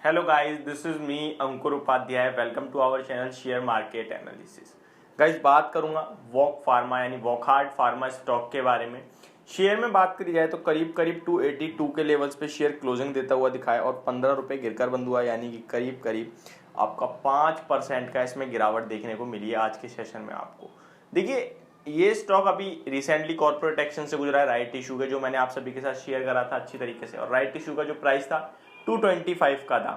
Hello guys, this is me Ankur Upadhyay. Welcome to our channel share market analysis. Guys, बात करूंगा walk pharma यानी Wockhardt pharma stock के बारे में। शेयर में बात करी जाए तो करीब करीब 282 के लेवल्स पे शेयर क्लोजिंग देता हुआ दिखाया और 15 रुपये गिरकर बंद हुआ, यानी कि करीब करीब आपका 5% का इसमें गिरावट देखने को मिली है आज के सेशन में आपको। देखिए, ये स्टॉक अभी रिसेंटली कॉर्पोरेट एक्शन से गुजरा है राइट इशू के, जो मैंने आप सभी के साथ शेयर करा था अच्छी तरीके से। और राइट इशू का जो प्राइस था 225 का था,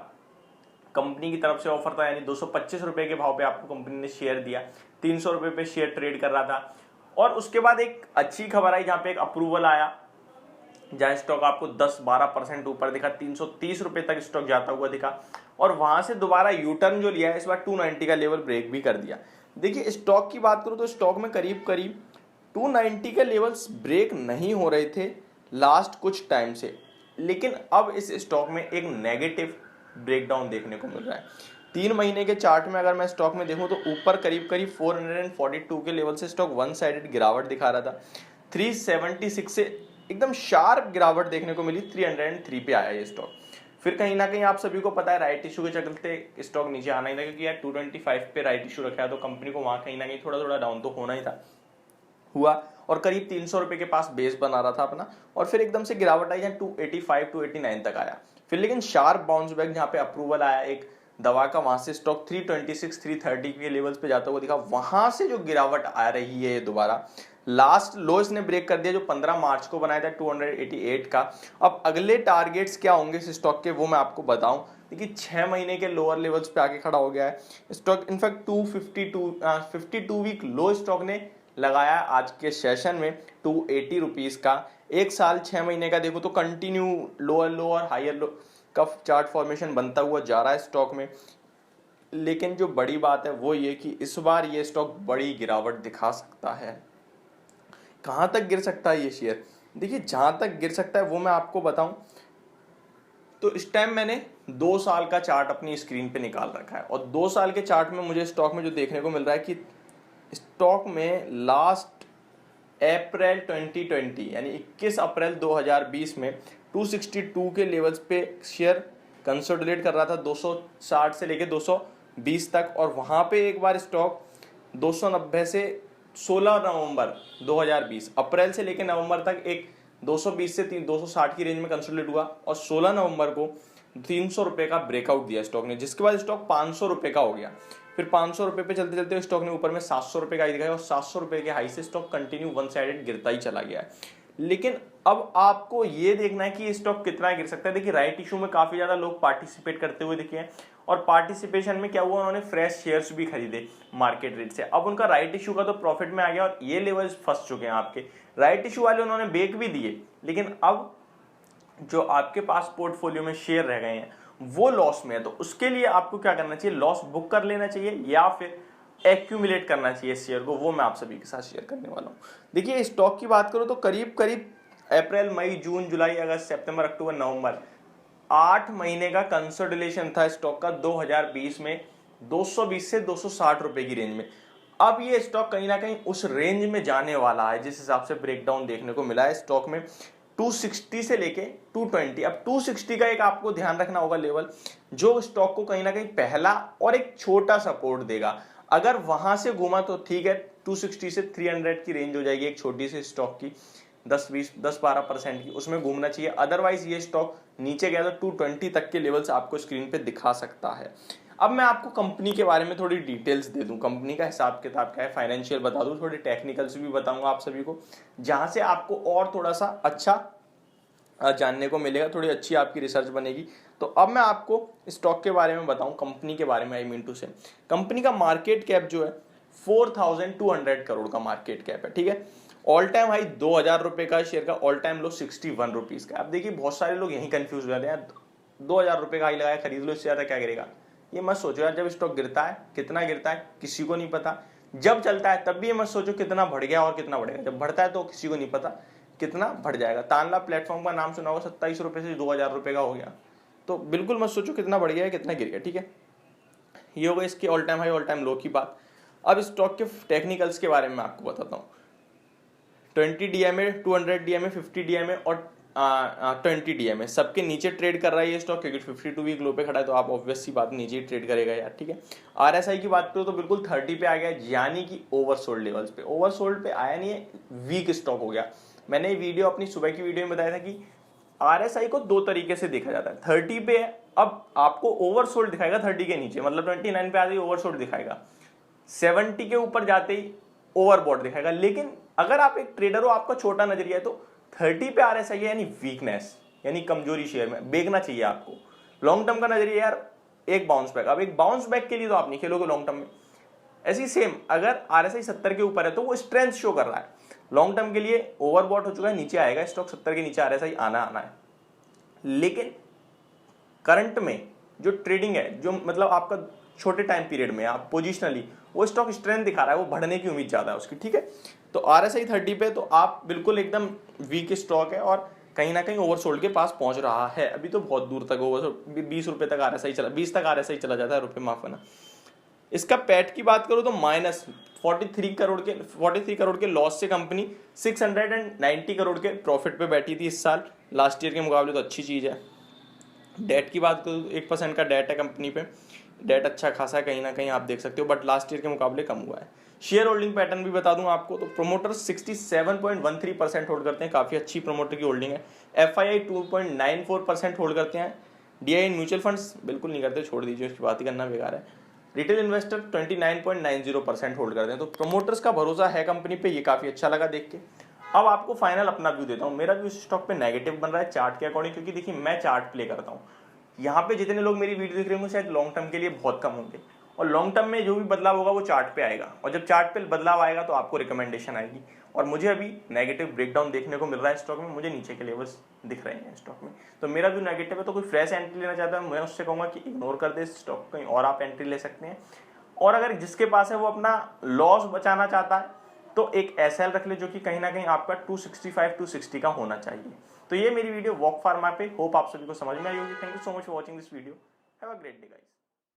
कंपनी की तरफ से ऑफर था, यानी 225 रुपए के भाव पे आपको कंपनी ने शेयर दिया। 300 रुपए पे शेयर ट्रेड कर रहा था। और उसके बाद एक अच्छी खबर आई जहां पे एक अप्रूवल आया, जहां स्टॉक आपको 10-12% ऊपर दिखा, 330 रुपए तक स्टॉक जाता हुआ दिखा। और वहां से दोबारा यू टर्न जो लिया है, इस बार 290 का लेवल ब्रेक भी कर दिया। देखिए, स्टॉक की बात करूं तो स्टॉक में करीब करीब 290 के लेवल्स ब्रेक नहीं हो रहे थे लास्ट कुछ टाइम से, लेकिन अब इस स्टॉक में एक नेगेटिव ब्रेकडाउन देखने को मिल रहा है। 3 महीने के चार्ट में अगर मैं स्टॉक में देखूं तो ऊपर करीब करीब 442 के लेवल से स्टॉक वन साइडेड गिरावट दिखा रहा था। 376 से एकदम शार्प गिरावट देखने को मिली, 303 पे आया ये स्टॉक। फिर कहीं ना कहीं आप सभी को पता है राइट इशू के चलते स्टॉक नीचे आना ही था, क्योंकि यार 225 पे राइट इशू रखा है तो कंपनी को वहां कहीं ना कहीं थोड़ा थोड़ा डाउन तो होना ही था, हुआ। और करीब 300 रुपए के पास बेस बना रहा था अपना, और फिर एकदम से गिरावट आई जहाँ 285 289 तक आया। फिर लेकिन शार्प बाउंस बैक जहाँ पे अप्रूवल आया एक दवा का, वहां से स्टॉक 326 330 के लेवल्स पे जाता हुआ दिखा। वहां से जो गिरावट आ रही है दोबारा, लास्ट लो इसने ब्रेक कर दिया जो 15 मार्च को बनाया था 288 का। अब अगले टारगेट्स क्या होंगे इस स्टॉक के, वो मैं आपको बताऊं। देखिए, 6 महीने के लोअर लेवल्स पे आके खड़ा हो गया है stock. In fact 52 week low stock ने लगाया आज के सेशन में 280 रुपीज का। एक साल 6 महीने का देखो तो कंटिन्यू लोअर लो और हायर लो का चार्ट फॉर्मेशन बनता हुआ जा रहा है स्टॉक में। लेकिन जो बड़ी बात है वो ये कि इस बार ये स्टॉक बड़ी गिरावट दिखा सकता है। कहां तक गिर सकता है ये शेयर? देखिए, जहां तक गिर सकता है वो मैं आपको बताऊं तो इस टाइम मैंने 2 साल का चार्ट अपनी स्क्रीन पे निकाल रखा है, और 2 साल के चार्ट में मुझे स्टॉक में जो देखने को मिल रहा है कि स्टॉक में लास्ट अप्रैल 2020 यानी 21 अप्रैल 2020 में 262 के लेवल्स पे शेयर कंसोलिडेट कर रहा था 260 से लेके 220 तक, और वहां पे एक बार स्टॉक 290 से 16 नवंबर 2020 अप्रैल से लेके नवंबर तक एक 220 से 260 की रेंज में कंसोलिडेट हुआ, और 16 नवंबर को 300 रुपए का ब्रेकआउट दिया स्टॉक ने, जिसके बाद स्टॉक 500 रुपए का हो गया। फिर 500 रुपए पे चलते चलते स्टॉक ने ऊपर में 700 रुपए का हाई दिखाया, और 700 रुपए के हाई से स्टॉक कंटिन्यू वन साइडेड गिरता ही चला गया है। लेकिन अब आपको ये देखना है कि स्टॉक कितना गिर सकता है। देखिए, राइट इशू में काफी ज्यादा लोग पार्टिसिपेट करते हुए दिखे हैं, और पार्टिसिपेशन में क्या हुआ, उन्होंने फ्रेश शेयर्स भी खरीदे मार्केट रेट से। अब उनका राइट इशू का तो प्रॉफिट में आ गया, और ये लेवल्स फंस चुके हैं आपके। राइट इशू वाले उन्होंने बेक भी दिए, लेकिन अब जो आपके पास पोर्टफोलियो में शेयर रह गए हैं वो लॉस में है। तो उसके लिए आपको क्या करना चाहिए, लॉस बुक कर लेना चाहिए या फिर एक्यूमुलेट करना चाहिए शेयर को, वो मैं आप सभी के साथ शेयर करने वाला हूं। देखिए, स्टॉक की बात करूं तो करीब करीब अप्रैल मई जून जुलाई अगस्त सितंबर अक्टूबर नवंबर 8 महीने का कंसोलिडेशन था स्टॉक का 2020 में 220 से 260 रुपए की रेंज में। अब ये स्टॉक कहीं ना कहीं उस रेंज में जाने वाला है, जिस हिसाब से ब्रेकडाउन देखने को मिला है स्टॉक में 260 से लेके 220। अब 260 का एक आपको ध्यान रखना होगा लेवल, जो स्टॉक को कहीं ना कहीं पहला और एक छोटा सपोर्ट देगा। अगर वहां से घूमा तो ठीक है, 260 से 300 की रेंज हो जाएगी एक छोटी सी स्टॉक की, 10-12% की, उसमें घूमना चाहिए। अदरवाइज ये स्टॉक नीचे गया तो 220 तक के लेवल्स आपको स्क्रीन पे दिखा सकता है। अब मैं आपको कंपनी के बारे में थोड़ी डिटेल्स दे दूं, कंपनी का हिसाब किताब क्या है, फाइनेंशियल बता दूं, थोड़ी टेक्निकल्स भी बताऊंगा आप सभी को, जहां से आपको और थोड़ा सा अच्छा जानने को मिलेगा, थोड़ी अच्छी आपकी रिसर्च बनेगी। तो अब मैं आपको स्टॉक के बारे में बताऊं, कंपनी के बारे में। आई मीन टू से कंपनी का मार्केट कैप जो है 4200 करोड़ का मार्केट कैप है, ठीक है। ऑल टाइम हाई 2000 रुपए का शेयर का, ऑल टाइम लो 61 रुपीज का। अब देखिए, बहुत सारे लोग यही कंफ्यूज हो जाते हैं, 2000 रुपए का हाई लगाया, खरीद लो, इससे ज्यादा क्या गिरेगा। ये मत सोचो यार, जब स्टॉक गिरता है कितना गिरता है किसी को नहीं पता, जब चलता है तब भी ये मत सोचो कितना बढ़ गया और कितना बढ़ेगा। जब बढ़ता है तो किसी को नहीं पता कितना बढ़ जाएगा। तानला प्लेटफॉर्म का नाम सुना होगा, 27 रुपए से 2000 रुपए का हो गया, तो बिल्कुल मत सोचो कितना बढ़ गया है कितना गिर गया, ठीक है। ये होगा इसके all time high all time low की बात। अब स्टॉक के टेक्निकल्स के बारे में आपको बताता हूँ। 20 DMA, 200 DMA, 50 DMA और 20 DM है, सबके नीचे ट्रेड कर रहा है ये स्टॉक क्योंकि 52 वीक लो पे खड़ा है, तो आप ऑब्वियस सी बात नीचे ही ट्रेड करेगा यार, ठीक है। RSI की बात करो तो बिल्कुल 30 पे आ गया, यानी कि ओवरसोल्ड लेवल्स पे, ओवरसोल्ड पे आया नहीं है, वीक स्टॉक हो गया। मैंने वीडियो अपनी सुबह की वीडियो में बताया था कि RSI को दो तरीके से देखा जाता है, 30 पे है, अब आपको ओवरसोल्ड दिखाएगा 30 के नीचे, मतलब 29 पे आते ही ओवरसोल्ड दिखाएगा, 70 के ऊपर जाते ही ओवरबॉट दिखाएगा। लेकिन अगर आप एक ट्रेडर हो, आपका छोटा नजरिया है, तो 30 पे RSI है यानी वीकनेस, यानी कमजोरी शेयर में, बेचना चाहिए आपको। लॉन्ग टर्म का नजरिया यार एक बाउंस बैक, अब एक बाउंस बैक के लिए तो आप नहीं खेलोगे लॉन्ग टर्म में। ऐसी सेम अगर RSI 70 के ऊपर है तो वो स्ट्रेंथ शो कर रहा है, लॉन्ग टर्म के लिए ओवरबॉट हो चुका है, नीचे आएगा स्टॉक, 70 के नीचे RSI आना है। लेकिन करंट में जो ट्रेडिंग है, जो मतलब आपका छोटे टाइम पीरियड में आप पोजिशनली वो स्टॉक स्ट्रेंथ दिखा रहा है, वो बढ़ने की उम्मीद ज्यादा है उसकी, ठीक है। तो RSI 30 पे तो आप बिल्कुल एकदम वीक स्टॉक है और कहीं ना कहीं ओवरसोल्ड के पास पहुंच रहा है, अभी तो बहुत दूर तक ओवरसोल्ड, 20 रुपए तक RSI चला, 20 तक RSI चला जाता है, रुपए माफ करना। इसका पैट की बात करूं तो माइनस 43 करोड़ के लॉस से कंपनी 690 करोड़ के प्रॉफिट पे बैठी थी इस साल, लास्ट ईयर के मुकाबले तो अच्छी चीज है। डेट की बात करूँ तो 1% का डेट है कंपनी पे, डेट अच्छा खासा है, कहीं ना कहीं आप देख सकते हो, बट लास्ट ईयर के मुकाबले कम हुआ है। शेयर होल्डिंग पैटर्न भी बता दूं आपको, तो प्रोमोटर्स 67.13% होल्ड करते हैं, काफी अच्छी प्रोमोटर की होल्डिंग है। FII 2.94% होल्ड करते हैं। DI म्यूचुअल फंड्स बिल्कुल नहीं करते, छोड़ दीजिए, उसकी बात ही करना बेकार है। रिटेल इन्वेस्टर 29.90% होल्ड करते हैं, तो प्रोमोटर्स का भरोसा है कंपनी पे, ये काफी अच्छा लगा देख के। अब आपको फाइनल अपना व्यू देता हूँ, मेरा व्यू स्टॉक पे नेगेटिव बन रहा है चार्ट के अकॉर्डिंग, क्योंकि देखिए मैं चार्ट प्ले करता हूँ, यहाँ पे जितने लोग मेरी वीडियो देख रहे होंगे शायद लॉन्ग टर्म के लिए बहुत कम होंगे, और लॉन्ग टर्म में जो भी बदलाव होगा वो चार्ट पे आएगा, और जब चार्ट पे बदलाव आएगा तो आपको रिकमेंडेशन आएगी। और मुझे अभी नेगेटिव ब्रेकडाउन देखने को मिल रहा है स्टॉक में, मुझे नीचे के लेवल्स दिख रहे हैं स्टॉक में, तो मेरा व्यू नेगेटिव है। तो कोई फ्रेश एंट्री लेना चाहता है, मैं उससे कहूँगा कि इग्नोर कर दे स्टॉक, कहीं और आप एंट्री ले सकते हैं। और अगर जिसके पास है वो अपना लॉस बचाना चाहता है तो एक SL रख ले, जो कि कहीं ना कहीं आपका 265 260 का होना चाहिए। तो ये मेरी वीडियो वॉक फार्मा पे, होप आप सभी को समझ में आई होगी। Thank you so much for watching this video, have a great day guys.